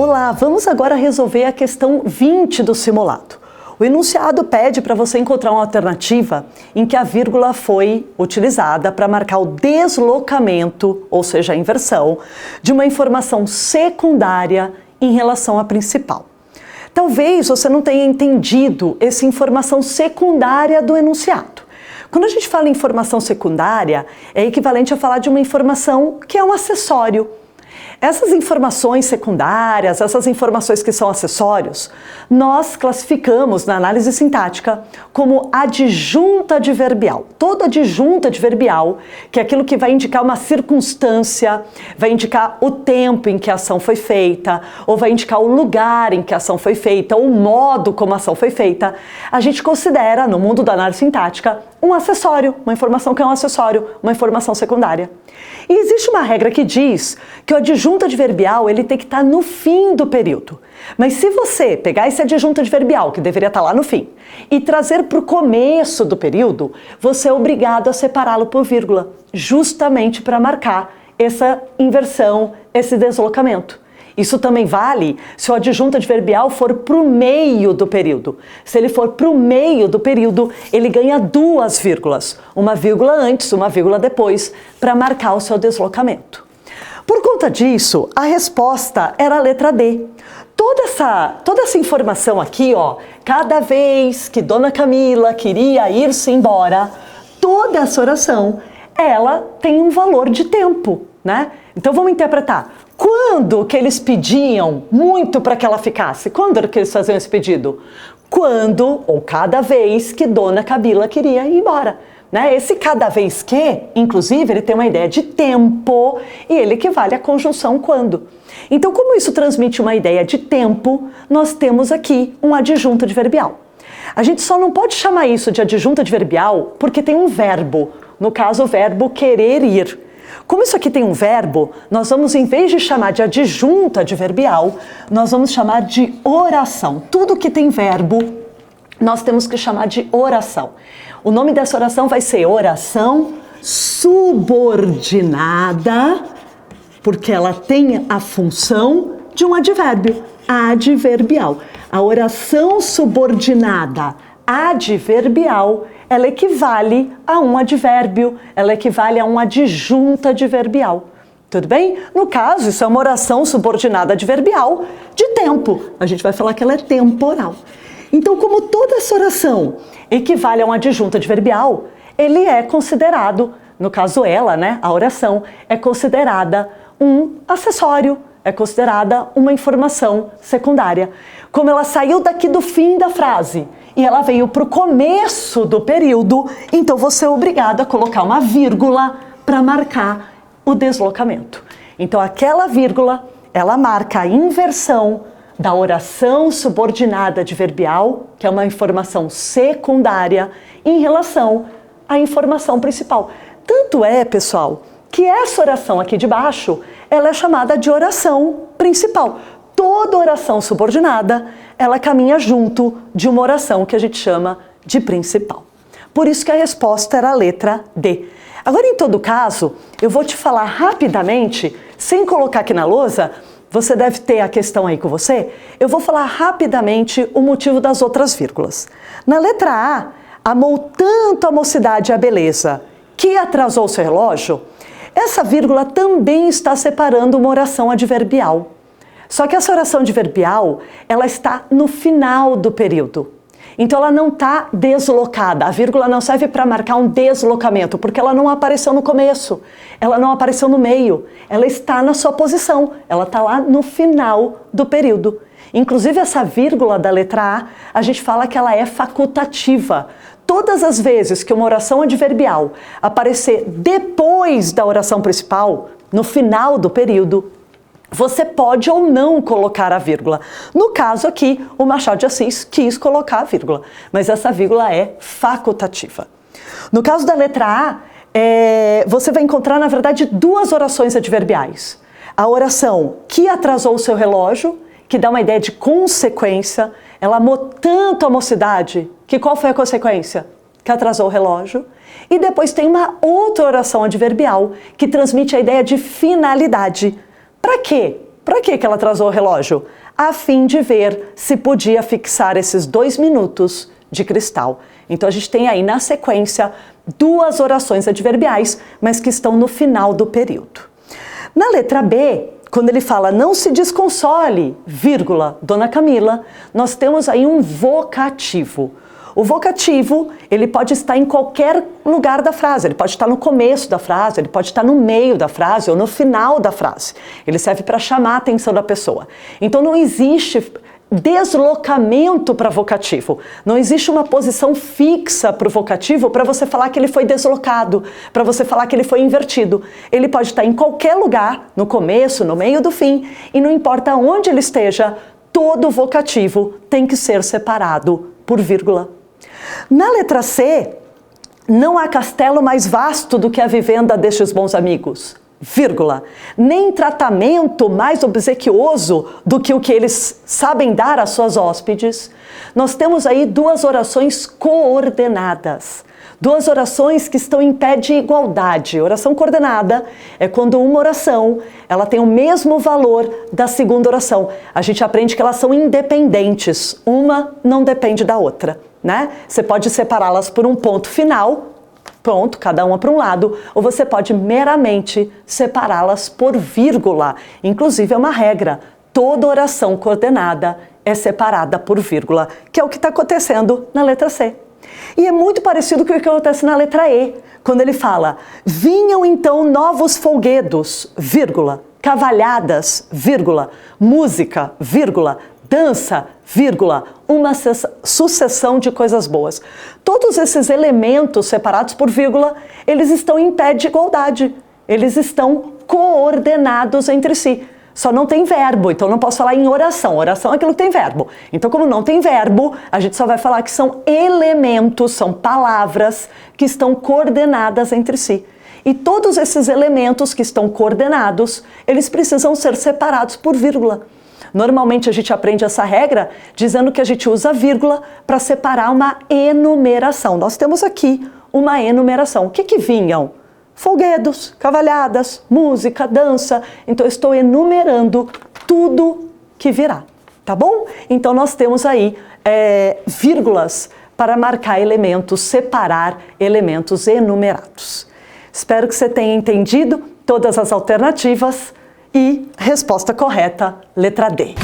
Olá, vamos agora resolver a questão 20 do simulado. O enunciado pede para você encontrar uma alternativa em que a vírgula foi utilizada para marcar o deslocamento, ou seja, a inversão, de uma informação secundária em relação à principal. Talvez você não tenha entendido essa informação secundária do enunciado. Quando a gente fala em informação secundária, é equivalente a falar de uma informação que é um acessório. Essas informações secundárias, essas informações que são acessórios, nós classificamos na análise sintática como adjunta adverbial. Toda adjunta adverbial, que é aquilo que vai indicar uma circunstância, vai indicar o tempo em que a ação foi feita, ou vai indicar o lugar em que a ação foi feita, ou o modo como a ação foi feita, a gente considera, no mundo da análise sintática, um acessório, uma informação que é um acessório, uma informação secundária. E existe uma regra que diz que o adjunto adverbial ele tem que estar no fim do período. Mas se você pegar esse adjunto adverbial, que deveria estar lá no fim, e trazer para o começo do período, você é obrigado a separá-lo por vírgula, justamente para marcar essa inversão, esse deslocamento. Isso também vale se o adjunto adverbial for para o meio do período. Se ele for para o meio do período, ele ganha duas vírgulas. Uma vírgula antes, uma vírgula depois, para marcar o seu deslocamento. Por conta disso, a resposta era a letra D. Toda essa informação aqui, ó, cada vez que Dona Camila queria ir-se embora, toda essa oração, ela tem um valor de tempo, né? Então vamos interpretar. Quando que eles pediam muito para que ela ficasse? Quando que eles faziam esse pedido? Quando ou cada vez que Dona Camila queria ir embora. Né? Esse cada vez que, inclusive, ele tem uma ideia de tempo e ele equivale à conjunção quando. Então, como isso transmite uma ideia de tempo, nós temos aqui um adjunto adverbial. A gente só não pode chamar isso de adjunto adverbial porque tem um verbo, no caso o verbo querer ir. Como isso aqui tem um verbo, nós vamos, em vez de chamar de adjunto adverbial, nós vamos chamar de oração. Tudo que tem verbo, nós temos que chamar de oração. O nome dessa oração vai ser oração subordinada, porque ela tem a função de um advérbio, adverbial. A oração subordinada adverbial, ela equivale a um advérbio, ela equivale a um adjunto adverbial. Tudo bem? No caso, isso é uma oração subordinada adverbial de tempo. A gente vai falar que ela é temporal. Então, como toda essa oração equivale a um adjunto adverbial, ele é considerado, no caso ela, né, a oração, é considerada um acessório, é considerada uma informação secundária. Como ela saiu daqui do fim da frase e ela veio para o começo do período, então você é obrigado a colocar uma vírgula para marcar o deslocamento. Então aquela vírgula, ela marca a inversão da oração subordinada adverbial, que é uma informação secundária, em relação à informação principal. Tanto é, pessoal, que essa oração aqui de baixo, ela é chamada de oração principal. Toda oração subordinada, ela caminha junto de uma oração que a gente chama de principal. Por isso que a resposta era a letra D. Agora, em todo caso, eu vou te falar rapidamente, sem colocar aqui na lousa, você deve ter a questão aí com você, eu vou falar rapidamente o motivo das outras vírgulas. Na letra A, amou tanto a mocidade e a beleza que atrasou o seu relógio, essa vírgula também está separando uma oração adverbial. Só que essa oração adverbial, ela está no final do período. Então ela não está deslocada, a vírgula não serve para marcar um deslocamento, porque ela não apareceu no começo, ela não apareceu no meio, ela está na sua posição, ela está lá no final do período. Inclusive essa vírgula da letra A, a gente fala que ela é facultativa. Todas as vezes que uma oração adverbial aparecer depois da oração principal, no final do período, você pode ou não colocar a vírgula. No caso aqui, o Machado de Assis quis colocar a vírgula, mas essa vírgula é facultativa. No caso da letra A, você vai encontrar, na verdade, duas orações adverbiais. A oração que atrasou o seu relógio, que dá uma ideia de consequência, ela amou tanto a mocidade, que qual foi a consequência? Que atrasou o relógio. E depois tem uma outra oração adverbial, que transmite a ideia de finalidade. Para quê? Para que ela atrasou o relógio? A fim de ver se podia fixar esses 2 minutos de cristal. Então a gente tem aí na sequência 2 orações adverbiais, mas que estão no final do período. Na letra B, quando ele fala não se desconsole, vírgula, Dona Camila, nós temos aí um vocativo. O vocativo, ele pode estar em qualquer lugar da frase, ele pode estar no começo da frase, ele pode estar no meio da frase ou no final da frase. Ele serve para chamar a atenção da pessoa. Então não existe deslocamento para vocativo. Não existe uma posição fixa para o vocativo para você falar que ele foi deslocado, para você falar que ele foi invertido. Ele pode estar em qualquer lugar, no começo, no meio do fim, e não importa onde ele esteja, todo vocativo tem que ser separado por vírgula. Na letra C, não há castelo mais vasto do que a vivenda destes bons amigos, vírgula, nem tratamento mais obsequioso do que o que eles sabem dar às suas hóspedes. Nós temos aí 2 orações coordenadas, 2 orações que estão em pé de igualdade. Oração coordenada é quando uma oração ela tem o mesmo valor da segunda oração. A gente aprende que elas são independentes, uma não depende da outra, né? Você pode separá-las por um ponto final, pronto, cada uma para um lado, ou você pode meramente separá-las por vírgula. Inclusive é uma regra, toda oração coordenada é separada por vírgula, que é o que está acontecendo na letra C. E é muito parecido com o que acontece na letra E, quando ele fala, vinham então novos folguedos, vírgula, cavalhadas, vírgula, música, vírgula, dança, vírgula, uma sucessão de coisas boas. Todos esses elementos separados por vírgula, eles estão em pé de igualdade, eles estão coordenados entre si. Só não tem verbo, então não posso falar em oração. Oração é aquilo que tem verbo. Então, como não tem verbo, a gente só vai falar que são elementos, são palavras que estão coordenadas entre si. E todos esses elementos que estão coordenados, eles precisam ser separados por vírgula. Normalmente a gente aprende essa regra dizendo que a gente usa vírgula para separar uma enumeração. Nós temos aqui uma enumeração. O que vinham? Folguedos, cavalhadas, música, dança. Então eu estou enumerando tudo que virá, tá bom? Então nós temos aí vírgulas para marcar elementos, separar elementos enumerados. Espero que você tenha entendido todas as alternativas e resposta correta, letra D.